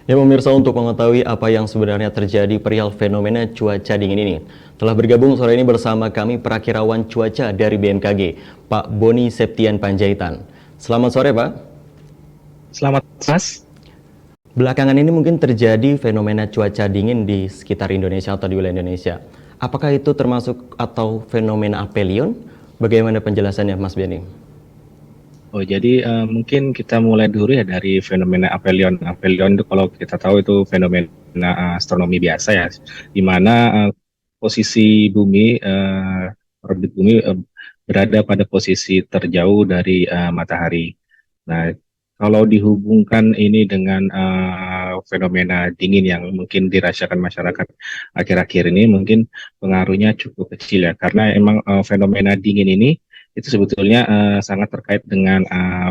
Ya pemirsa, untuk mengetahui apa yang sebenarnya terjadi perihal fenomena cuaca dingin ini, telah bergabung sore ini bersama kami perakirawan cuaca dari BMKG, Pak Boni Septian Panjaitan. Selamat sore Pak. Selamat Mas. Belakangan ini mungkin terjadi fenomena cuaca dingin di sekitar Indonesia atau di wilayah Indonesia. Apakah itu termasuk atau fenomena apelion? Bagaimana penjelasannya Mas Beni? Oh, jadi mungkin kita mulai dulu ya dari fenomena apelion. Apelion itu kalau kita tahu itu fenomena astronomi biasa ya, di mana posisi bumi, orbit bumi berada pada posisi terjauh dari matahari. Nah, kalau dihubungkan ini dengan fenomena dingin yang mungkin dirasakan masyarakat akhir-akhir ini, mungkin pengaruhnya cukup kecil ya, karena emang fenomena dingin ini itu sebetulnya sangat terkait dengan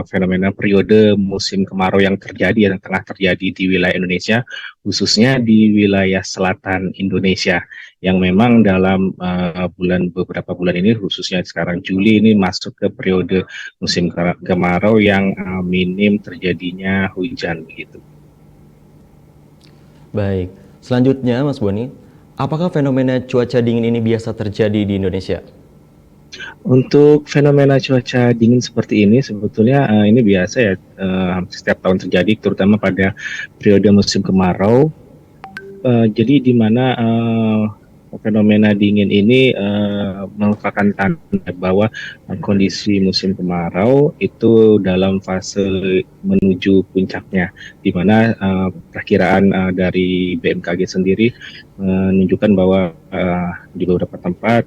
fenomena periode musim kemarau yang tengah terjadi di wilayah Indonesia, khususnya di wilayah selatan Indonesia, yang memang dalam beberapa bulan ini, khususnya sekarang Juli ini masuk ke periode musim kemarau yang minim terjadinya hujan begitu. Baik, selanjutnya Mas Boni, apakah fenomena cuaca dingin ini biasa terjadi di Indonesia? Untuk fenomena cuaca dingin seperti ini sebetulnya ini biasa ya, hampir setiap tahun terjadi, terutama pada periode musim kemarau. Jadi di mana fenomena dingin ini merupakan tanda bahwa kondisi musim kemarau itu dalam fase menuju puncaknya, di mana perkiraan dari BMKG sendiri menunjukkan bahwa di beberapa tempat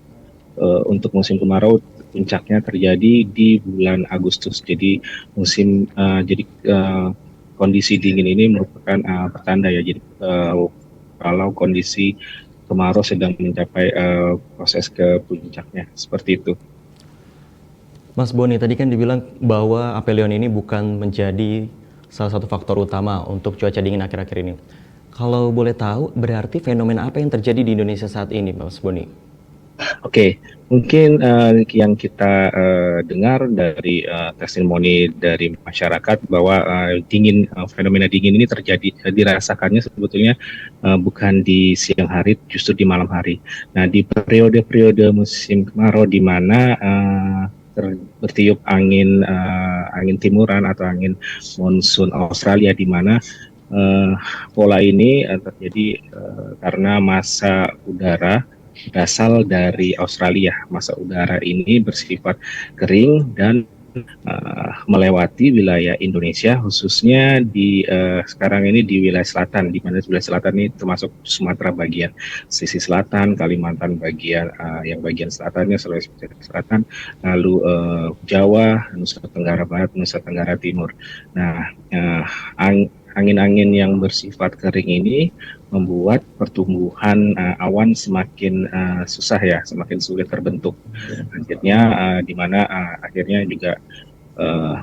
untuk musim kemarau puncaknya terjadi di bulan Agustus. Jadi kondisi dingin ini merupakan pertanda ya. Jadi kalau kondisi kemarau sedang mencapai proses ke puncaknya seperti itu. Mas Boni, tadi kan dibilang bahwa apelion ini bukan menjadi salah satu faktor utama untuk cuaca dingin akhir-akhir ini. Kalau boleh tahu, berarti fenomena apa yang terjadi di Indonesia saat ini, Mas Boni? Oke, mungkin yang kita dengar dari testimoni dari masyarakat bahwa fenomena dingin ini terjadi, dirasakannya sebetulnya bukan di siang hari, justru di malam hari. Nah, di periode-periode musim kemarau di mana bertiup angin timuran atau angin monsun Australia, di mana pola ini terjadi karena massa udara berasal dari Australia. Massa udara ini bersifat kering dan melewati wilayah Indonesia, khususnya di sekarang ini di wilayah selatan, di mana wilayah selatan ini termasuk Sumatera bagian sisi selatan, Kalimantan bagian yang bagian selatannya, Sulawesi Selatan, lalu Jawa, Nusa Tenggara Barat, Nusa Tenggara Timur. Nah, angin-angin yang bersifat kering ini membuat pertumbuhan awan semakin susah ya, semakin sulit terbentuk. Akhirnya di mana akhirnya juga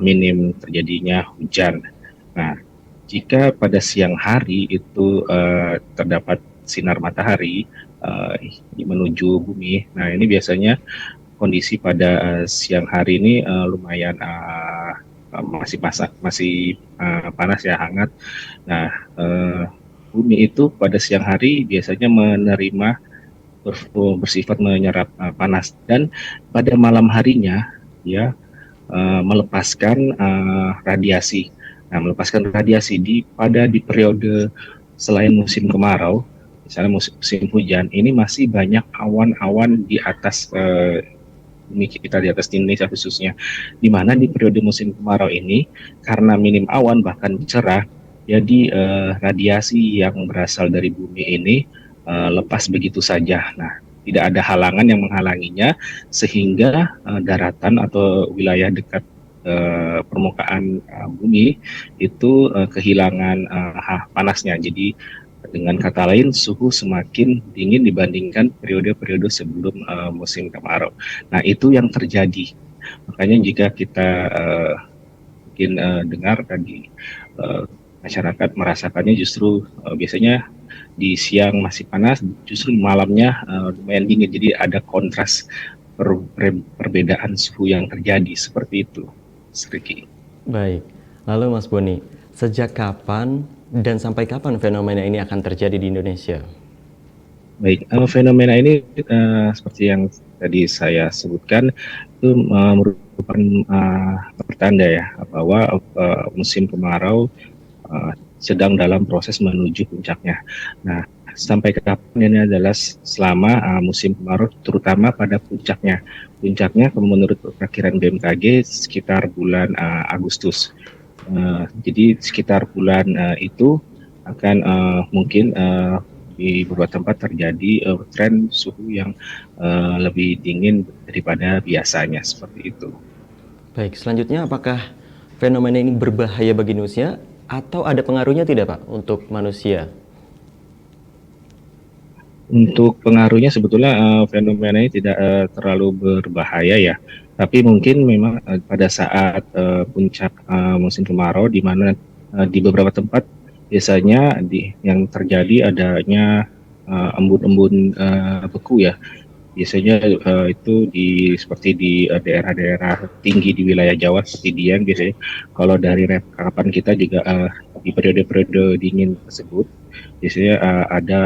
minim terjadinya hujan. Nah, jika pada siang hari itu terdapat sinar matahari menuju bumi, nah ini biasanya kondisi pada siang hari ini lumayan masih panas ya, hangat. Nah, bumi itu pada siang hari biasanya menerima bersifat menyerap panas, dan pada malam harinya ya melepaskan radiasi. Nah, melepaskan radiasi di periode selain musim kemarau, misalnya musim hujan, ini masih banyak awan-awan di atas bumi kita, di atas Indonesia khususnya, di mana di periode musim kemarau ini karena minim awan bahkan cerah, jadi radiasi yang berasal dari bumi ini lepas begitu saja. Nah, tidak ada halangan yang menghalanginya, sehingga daratan atau wilayah dekat permukaan bumi itu kehilangan panasnya. Jadi dengan kata lain, suhu semakin dingin dibandingkan periode-periode sebelum musim kemarau. Nah, itu yang terjadi. Makanya jika kita mungkin dengar tadi, uh, masyarakat merasakannya justru biasanya di siang masih panas, justru malamnya lumayan dingin. Jadi ada kontras perbedaan suhu yang terjadi seperti itu, Sriki. Baik, lalu Mas Boni, sejak kapan Dan sampai kapan fenomena ini akan terjadi di Indonesia? Baik, fenomena ini seperti yang tadi saya sebutkan itu merupakan pertanda ya bahwa musim kemarau sedang dalam proses menuju puncaknya. Nah, sampai kapan ini adalah selama musim kemarau, terutama pada puncaknya. Puncaknya, menurut perkiraan BMKG, sekitar bulan Agustus. Jadi sekitar bulan itu akan mungkin di beberapa tempat terjadi tren suhu yang lebih dingin daripada biasanya seperti itu. Baik, selanjutnya apakah fenomena ini berbahaya bagi manusia atau ada pengaruhnya tidak Pak untuk manusia? Untuk pengaruhnya sebetulnya fenomena ini tidak terlalu berbahaya ya, tapi mungkin memang pada saat puncak musim kemarau di mana di beberapa tempat biasanya yang terjadi adanya embun-embun beku ya. Biasanya itu seperti di daerah-daerah tinggi di wilayah Jawa seperti Dieng biasanya. Kalau dari rekapan kita juga di periode-periode dingin tersebut biasanya ada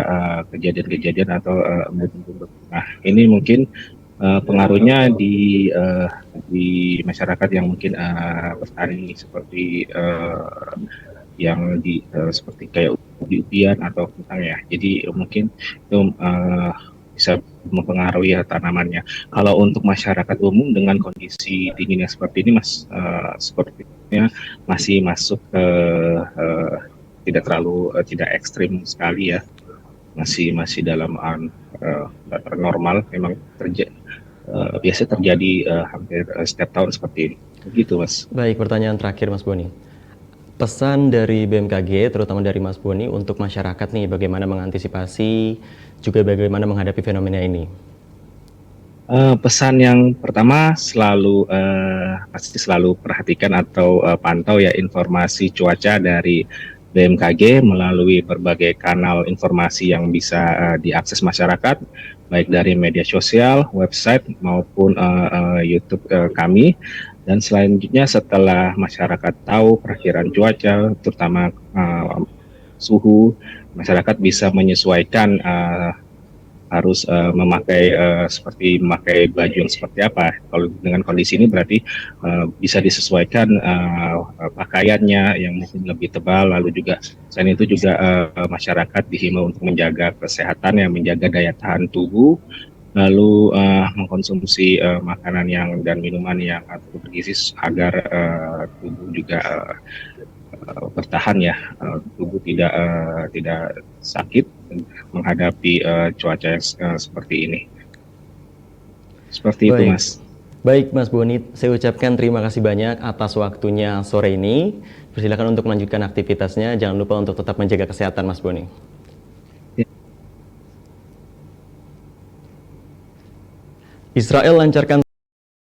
kejadian-kejadian atau embun-embun. Nah, ini mungkin pengaruhnya di masyarakat yang mungkin bertani seperti yang seperti kayak ubi-ubian atau kentang ya. Jadi mungkin itu bisa mempengaruhi tanamannya. Kalau untuk masyarakat umum dengan kondisi dinginnya seperti ini, Mas, sepertinya masih masuk ke tidak terlalu tidak ekstrim sekali ya, masih dalam normal. Memang biasa terjadi hampir setiap tahun seperti ini. Begitu, Mas. Baik, pertanyaan terakhir Mas Boni. Pesan dari BMKG, terutama dari Mas Boni untuk masyarakat nih, bagaimana mengantisipasi, juga bagaimana menghadapi fenomena ini? Pesan yang pertama pasti selalu perhatikan atau pantau ya informasi cuaca dari BMKG melalui berbagai kanal informasi yang bisa diakses masyarakat, baik dari media sosial, website maupun YouTube kami. Dan selanjutnya setelah masyarakat tahu perakhiran cuaca, terutama suhu, masyarakat bisa menyesuaikan harus seperti memakai baju yang seperti apa. Kalau dengan kondisi ini berarti bisa disesuaikan pakaiannya yang mungkin lebih tebal. Lalu juga selain itu juga masyarakat dihimbau untuk menjaga kesehatan, yang menjaga daya tahan tubuh, lalu mengkonsumsi makanan dan minuman yang bergizi agar tubuh juga bertahan ya, tubuh tidak sakit menghadapi cuaca yang seperti ini. Seperti itu, Baik. Mas. Baik Mas Boni, saya ucapkan terima kasih banyak atas waktunya sore ini. Persilakan untuk melanjutkan aktivitasnya. Jangan lupa untuk tetap menjaga kesehatan Mas Boni. Israel lancarkan